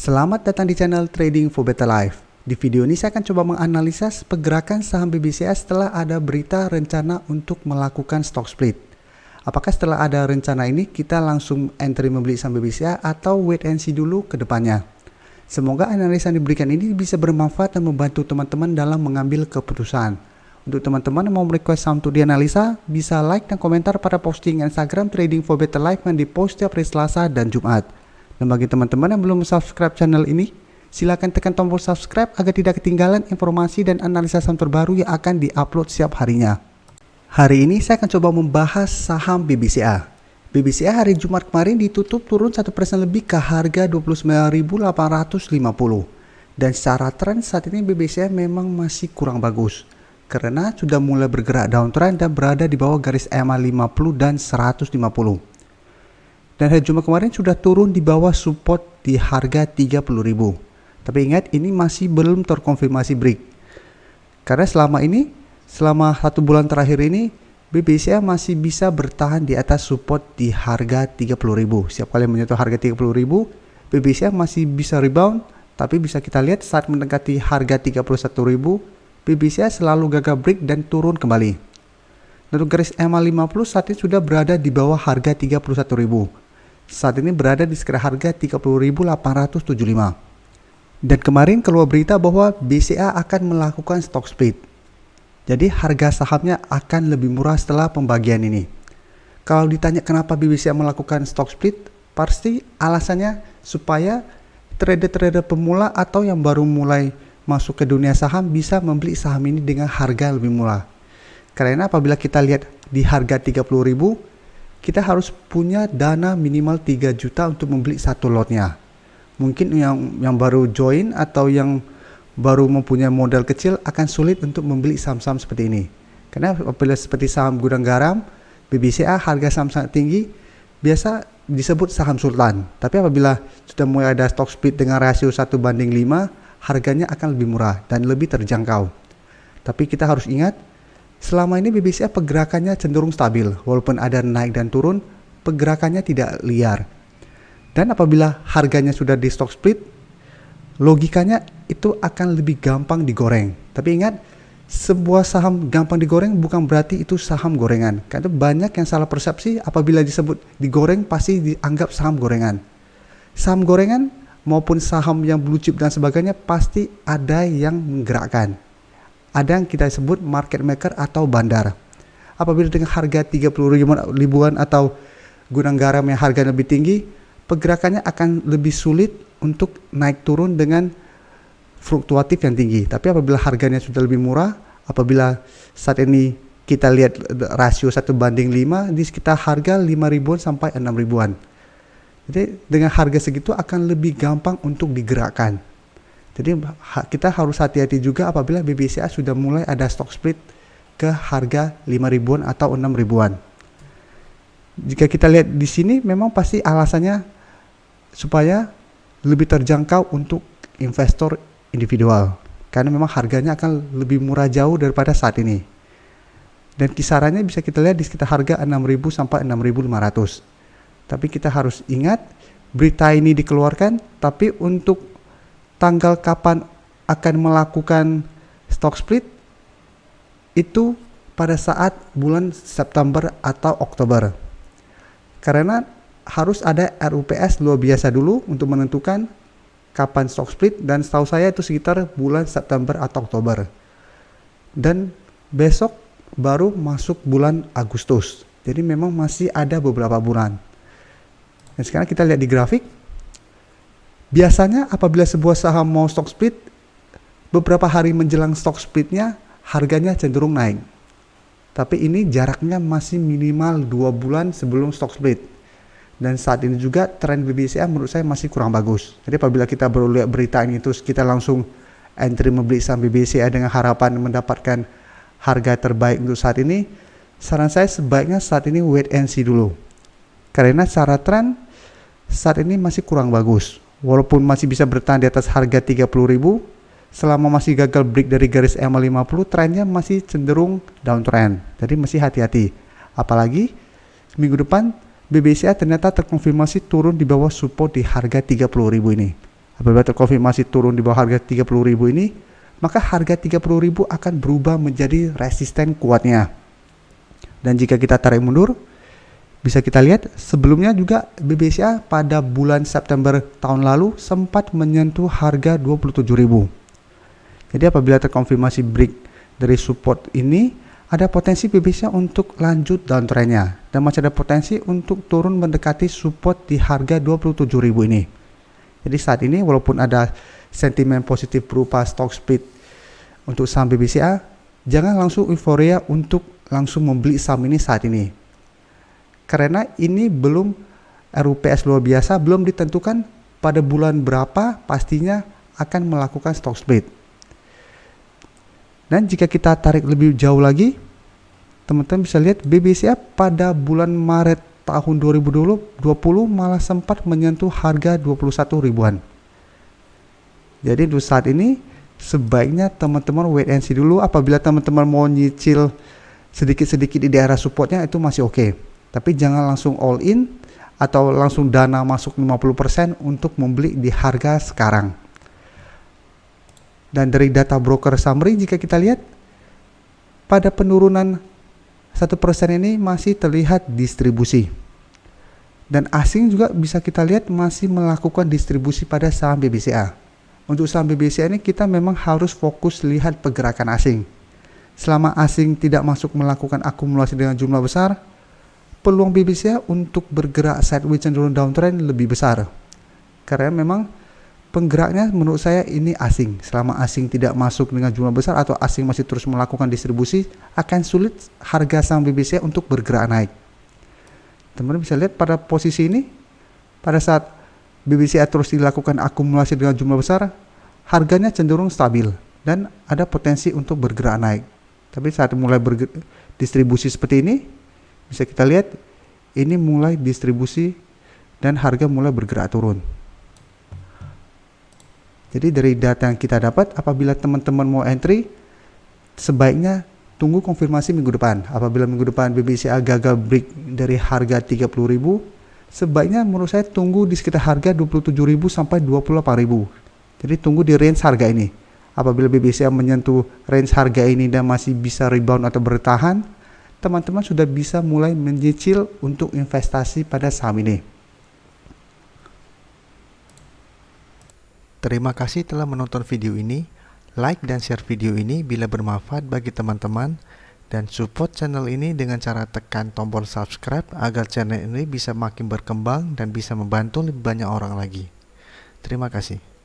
Selamat datang di channel Trading for Better Life. Di video ini saya akan coba menganalisa pergerakan saham BBCA setelah ada berita rencana untuk melakukan stock split. Apakah setelah ada rencana ini kita langsung entry membeli saham BBCA atau wait and see dulu ke depannya? Semoga analisa yang diberikan ini bisa bermanfaat dan membantu teman-teman dalam mengambil keputusan. Untuk teman-teman yang mau request saham untuk dianalisa, bisa like dan komentar pada posting Instagram Trading for Better Life yang dipost setiap hari Selasa dan Jumat. Dan bagi teman-teman yang belum subscribe channel ini, silakan tekan tombol subscribe agar tidak ketinggalan informasi dan analisa saham terbaru yang akan diupload setiap harinya. Hari ini saya akan coba membahas saham BBCA. BBCA hari Jumat kemarin ditutup turun 1% lebih ke harga 29.850. Dan secara tren saat ini BBCA memang masih kurang bagus, karena sudah mulai bergerak downtrend dan berada di bawah garis EMA 50 dan 150. Dan hari Jumat kemarin sudah turun di bawah support di harga 30.000. Tapi ingat, ini masih belum terkonfirmasi break. Karena selama 1 bulan terakhir ini, BBCA masih bisa bertahan di atas support di harga 30.000. Setiap kali menyentuh harga 30.000, BBCA masih bisa rebound. Tapi bisa kita lihat saat mendekati harga 31.000, BBCA selalu gagal break dan turun kembali. Dan untuk garis EMA 50 saat ini sudah berada di bawah harga 31.000. Saat ini berada di sekitar harga 30.875. Dan kemarin keluar berita bahwa BCA akan melakukan stock split. Jadi harga sahamnya akan lebih murah setelah pembagian ini. Kalau ditanya kenapa BCA melakukan stock split, pasti alasannya supaya trader-trader pemula atau yang baru mulai masuk ke dunia saham bisa membeli saham ini dengan harga lebih murah. Karena apabila kita lihat di harga 30.000, kita harus punya dana minimal 3 juta untuk membeli satu lotnya. Mungkin yang baru join atau yang baru mempunyai modal kecil akan sulit untuk membeli saham-saham seperti ini. Karena apabila seperti saham gudang garam, BBCA harga saham sangat tinggi, biasa disebut saham sultan. Tapi apabila sudah mulai ada stock split dengan rasio 1:5, harganya akan lebih murah dan lebih terjangkau. Tapi kita harus ingat, selama ini BBCA pergerakannya cenderung stabil, walaupun ada naik dan turun, pergerakannya tidak liar. Dan apabila harganya sudah di stock split, logikanya itu akan lebih gampang digoreng. Tapi ingat, sebuah saham gampang digoreng bukan berarti itu saham gorengan. Karena banyak yang salah persepsi, apabila disebut digoreng pasti dianggap saham gorengan. Saham gorengan maupun saham yang blue chip dan sebagainya pasti ada yang menggerakkan. Ada yang kita sebut market maker atau bandar. Apabila dengan harga 30 ribuan atau gudang garam yang harganya lebih tinggi, pergerakannya akan lebih sulit untuk naik turun dengan fluktuatif yang tinggi. Tapi apabila harganya sudah lebih murah, apabila saat ini kita lihat rasio 1:5 di sekitar harga 5 ribuan sampai 6 ribuan. Jadi dengan harga segitu akan lebih gampang untuk digerakkan. Jadi kita harus hati-hati juga apabila BBCA sudah mulai ada stock split ke harga 5 ribuan atau 6 ribuan. Jika kita lihat di sini memang pasti alasannya supaya lebih terjangkau untuk investor individual. Karena memang harganya akan lebih murah jauh daripada saat ini. Dan kisarannya bisa kita lihat di sekitar harga 6.000 sampai 6.500. Tapi kita harus ingat, berita ini dikeluarkan, tapi untuk tanggal kapan akan melakukan stock split itu pada saat bulan September atau Oktober. Karena harus ada RUPS luar biasa dulu untuk menentukan kapan stock split, dan setahu saya itu sekitar bulan September atau Oktober. Dan besok baru masuk bulan Agustus. Jadi memang masih ada beberapa bulan. Dan sekarang kita lihat di grafik. Biasanya apabila sebuah saham mau stock split, beberapa hari menjelang stock splitnya harganya cenderung naik. Tapi ini jaraknya masih minimal 2 bulan sebelum stock split. Dan saat ini juga tren BBCA menurut saya masih kurang bagus. Jadi apabila kita baru lihat berita ini terus kita langsung entry membeli saham BBCA dengan harapan mendapatkan harga terbaik untuk saat ini, saran saya sebaiknya saat ini wait and see dulu. Karena secara tren saat ini masih kurang bagus. Walaupun masih bisa bertahan di atas harga 30.000, selama masih gagal break dari garis EMA 50, trennya masih cenderung downtrend. Jadi masih hati-hati. Apalagi minggu depan BBCA ternyata terkonfirmasi turun di bawah support di harga 30.000 ini. Apabila terkonfirmasi turun di bawah harga 30.000 ini, maka harga 30.000 akan berubah menjadi resisten kuatnya. Dan jika kita tarik mundur, bisa kita lihat sebelumnya juga BBCA pada bulan September tahun lalu sempat menyentuh harga 27.000. Jadi apabila terkonfirmasi break dari support ini, ada potensi BBCA untuk lanjut downtrendnya, dan masih ada potensi untuk turun mendekati support di harga 27.000 ini. Jadi saat ini walaupun ada sentimen positif berupa stock split untuk saham BBCA, jangan langsung euforia untuk langsung membeli saham ini saat ini. Karena ini belum RUPS luar biasa, belum ditentukan pada bulan berapa pastinya akan melakukan stock split. Dan jika kita tarik lebih jauh lagi, teman-teman bisa lihat BBCA pada bulan Maret tahun 2020 malah sempat menyentuh harga 21 ribuan. Jadi untuk saat ini sebaiknya teman-teman wait and see dulu. Apabila teman-teman mau nyicil sedikit-sedikit di daerah supportnya itu masih oke. Tapi jangan langsung all in atau langsung dana masuk 50% untuk membeli di harga sekarang. Dan dari data broker summary jika kita lihat pada penurunan 1% ini masih terlihat distribusi. Dan asing juga bisa kita lihat masih melakukan distribusi pada saham BBCA. Untuk saham BBCA ini kita memang harus fokus lihat pergerakan asing. Selama asing tidak masuk melakukan akumulasi dengan jumlah besar, peluang BBCA untuk bergerak sideways cenderung downtrend lebih besar. Karena memang penggeraknya menurut saya ini asing. Selama asing tidak masuk dengan jumlah besar atau asing masih terus melakukan distribusi, akan sulit harga saham BBCA untuk bergerak naik. Teman-teman bisa lihat pada posisi ini, pada saat BBCA terus dilakukan akumulasi dengan jumlah besar, harganya cenderung stabil dan ada potensi untuk bergerak naik. Tapi saat mulai distribusi seperti ini, bisa kita lihat ini mulai distribusi dan harga mulai bergerak turun. Jadi dari data yang kita dapat, apabila teman-teman mau entry, sebaiknya tunggu konfirmasi minggu depan. Apabila minggu depan BBCA gagal break dari harga 30.000, sebaiknya menurut saya tunggu di sekitar harga 27.000 sampai 28.000. Jadi tunggu di range harga ini. Apabila BBCA menyentuh range harga ini dan masih bisa rebound atau bertahan, teman-teman sudah bisa mulai menyicil untuk investasi pada saham ini. Terima kasih telah menonton video ini. Like dan share video ini bila bermanfaat bagi teman-teman, dan support channel ini dengan cara tekan tombol subscribe agar channel ini bisa makin berkembang dan bisa membantu lebih banyak orang lagi. Terima kasih.